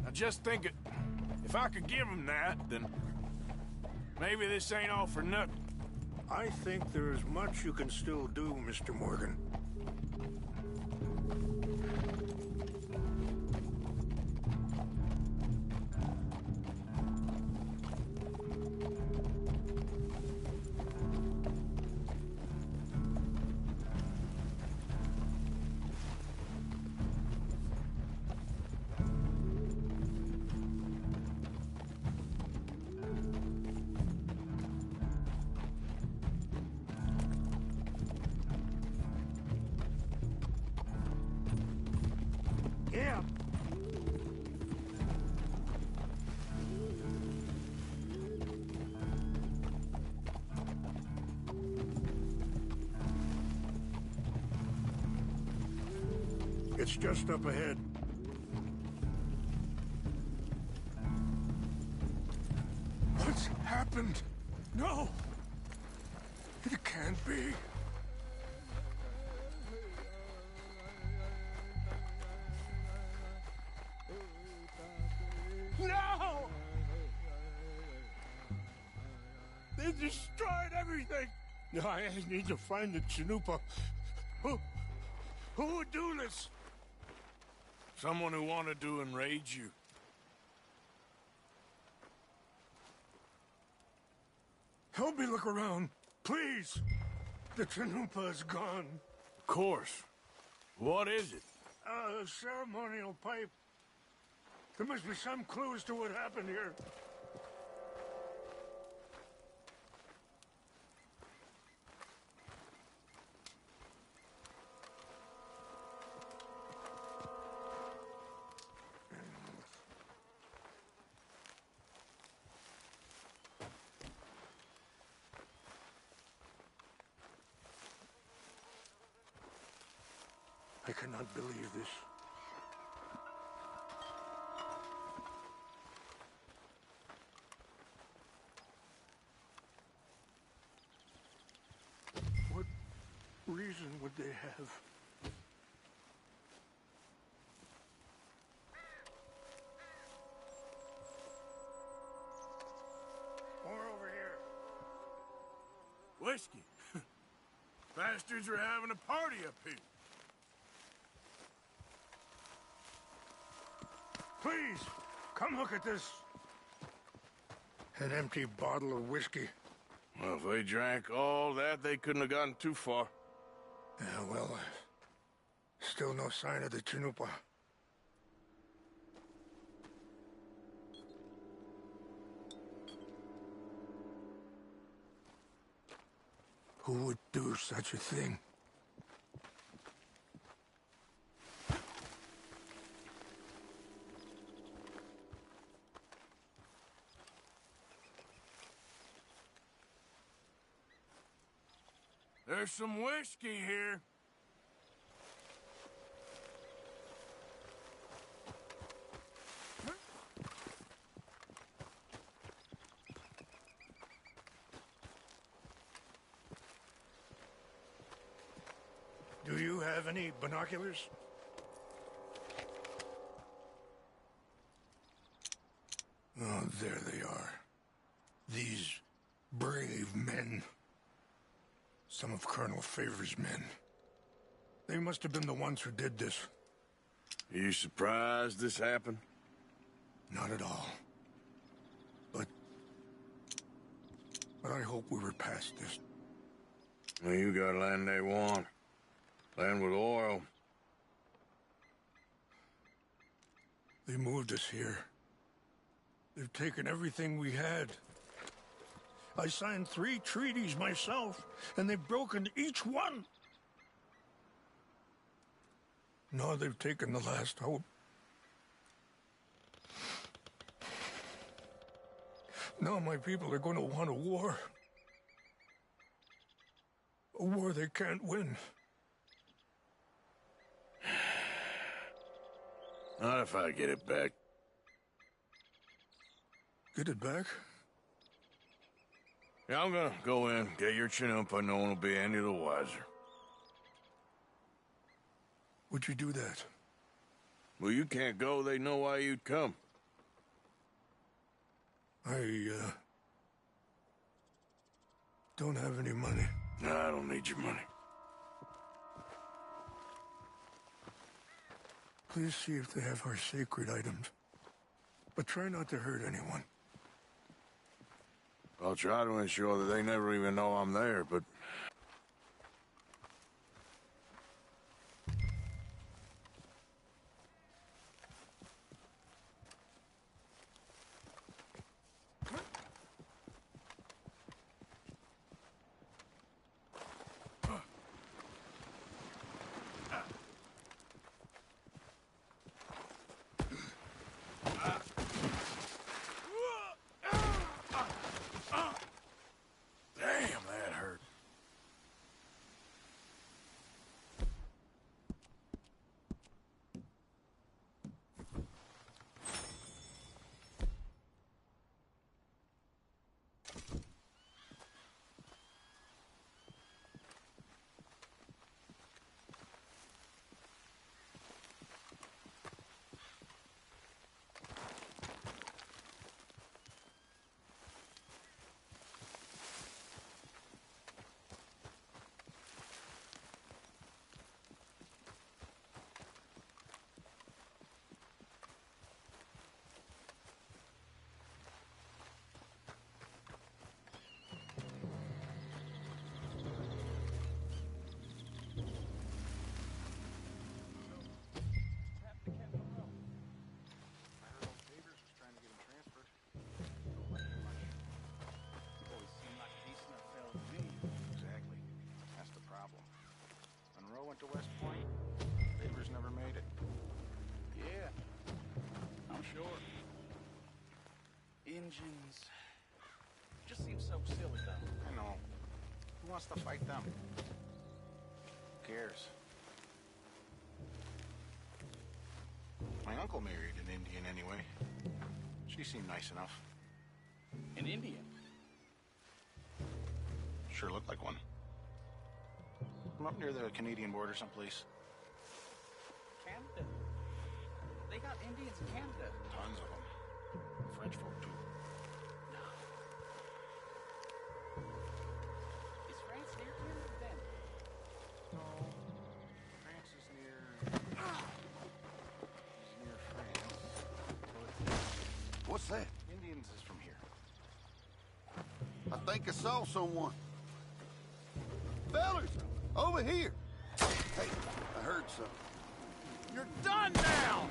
I just think if I could give them that, then maybe this ain't all for nothing. I think there is much you can still do, Mr. Morgan. Yeah. It's just up ahead. What's happened? No! It can't be. No! They destroyed everything! I need to find the Chanupa. Who would do this? Someone who wanted to enrage you. Help me look around, please. The Chanupa is gone. Of course. What is it? A ceremonial pipe. There must be some clues to what happened here. I cannot believe this. What reason would they have? More over here. Whiskey. Bastards are having a party up here. Please, come look at this. An empty bottle of whiskey. Well, if they drank all that, they couldn't have gotten too far. Yeah, well, still no sign of the Chanupa. Who would do such a thing? There's some whiskey here. Do you have any binoculars? Oh, there they are. These brave men. Some of Colonel Favor's men. They must have been the ones who did this. Are you surprised this happened? Not at all. But I hope we were past this. Well, you got land they want. Land with oil. They moved us here. They've taken everything we had. I signed 3 treaties myself, and they've broken each one. Now they've taken the last hope. Now my people are going to want a war. A war they can't win. Not if I get it back. Get it back? Yeah, I'm gonna go in, get your Chinoopa, no one will be any the wiser. Would you do that? Well, you can't go, they know why you'd come. I, don't have any money. No, I don't need your money. Please see if they have our sacred items. But try not to hurt anyone. I'll try to ensure that they never even know I'm there, but... Damn, that hurt. Exactly. That's the problem. Monroe went to West Point. Favors never made it. Yeah, I'm sure. Engines. Just seems so silly, though. I know. Who wants to fight them? Who cares? My uncle married an Indian anyway. She seemed nice enough. An Indian? Sure looked like one. I'm up near the Canadian border someplace. Canada? They got Indians in Canada. Tons of them. French folk, too. Is France near Canada then? No. France is near... is near France. Higgins is from here. I think I saw someone. Fellas, over here. Hey, I heard something. You're done now!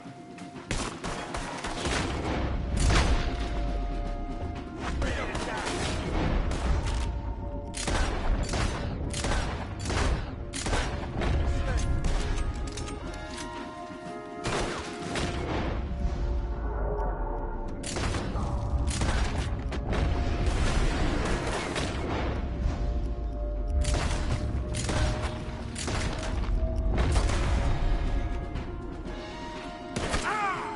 Ah!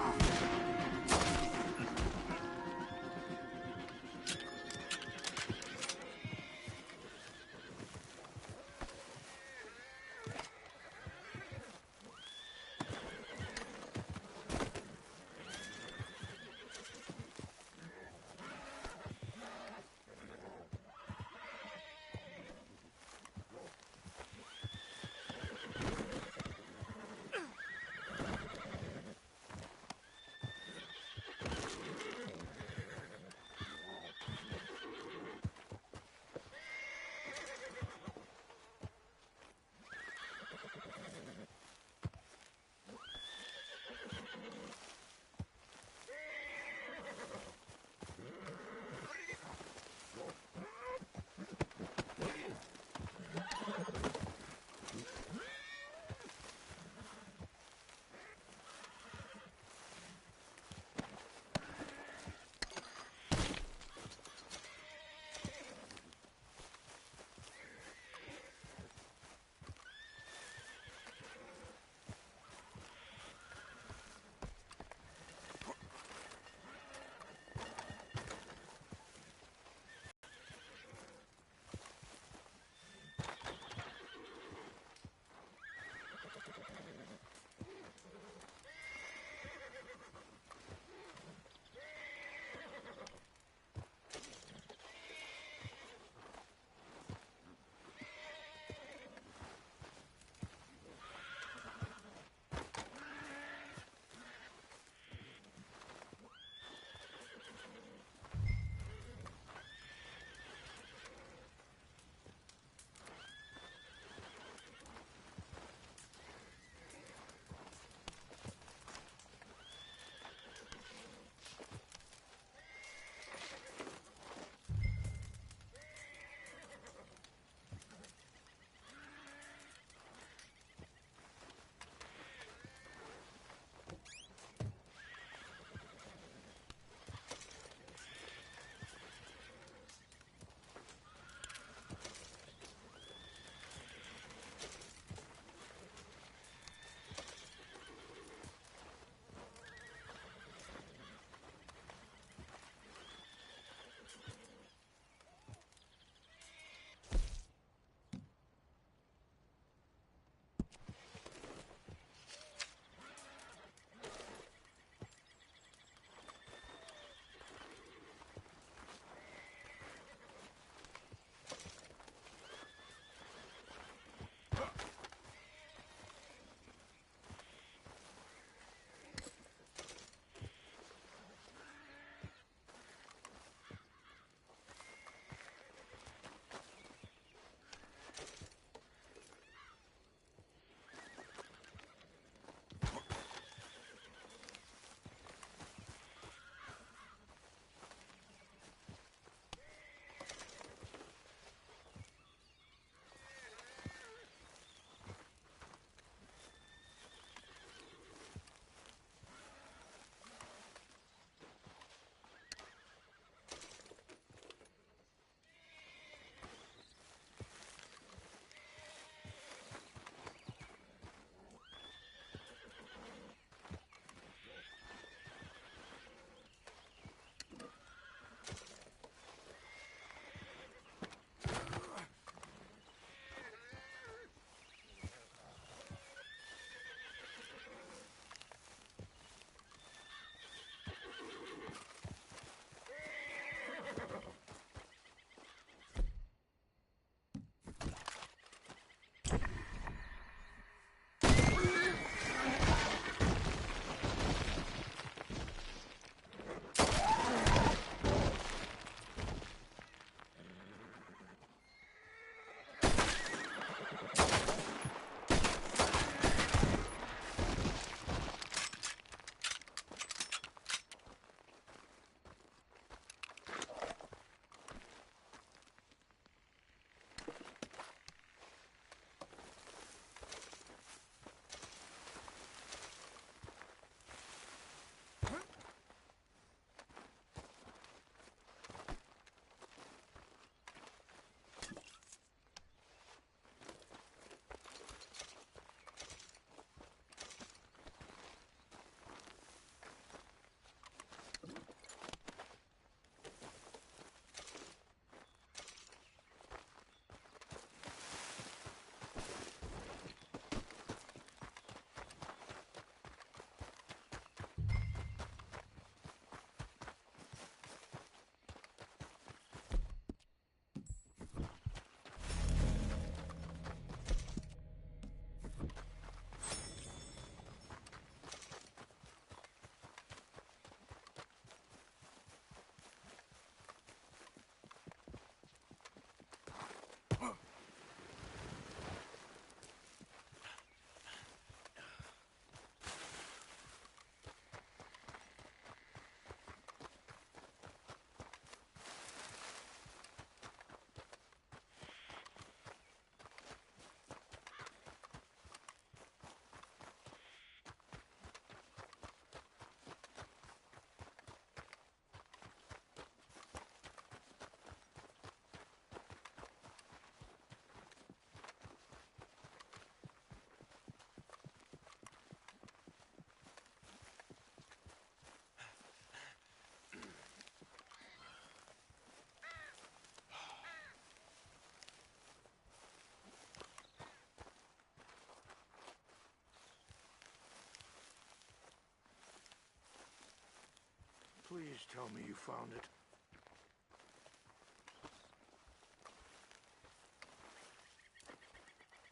tell me you found it.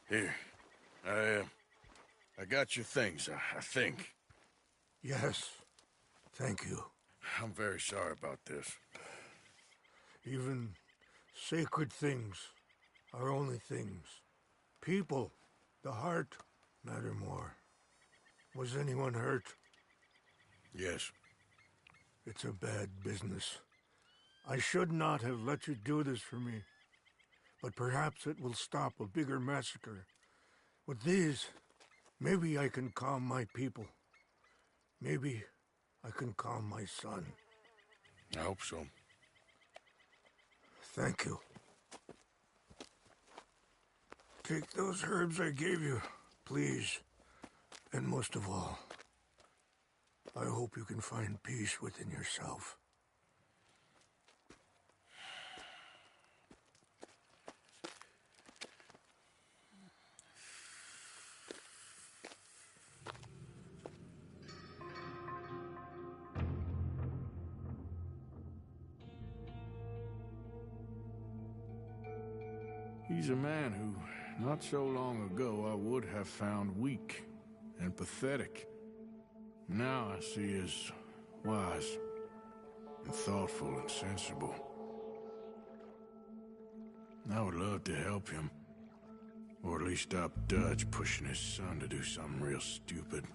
Here. I got your things, I think. Yes. Thank you. I'm very sorry about this. Even sacred things are only things. People, the heart, matter more. Was anyone hurt? Yes. It's a bad business. I should not have let you do this for me. But perhaps it will stop a bigger massacre. With these, maybe I can calm my people. Maybe I can calm my son. I hope so. Thank you. Take those herbs I gave you, please. And most of all, I hope you can find peace within yourself. He's a man who, not so long ago, I would have found weak and pathetic. Now I see as wise and thoughtful and sensible. I would love to help him, or at least stop Dutch pushing his son to do something real stupid.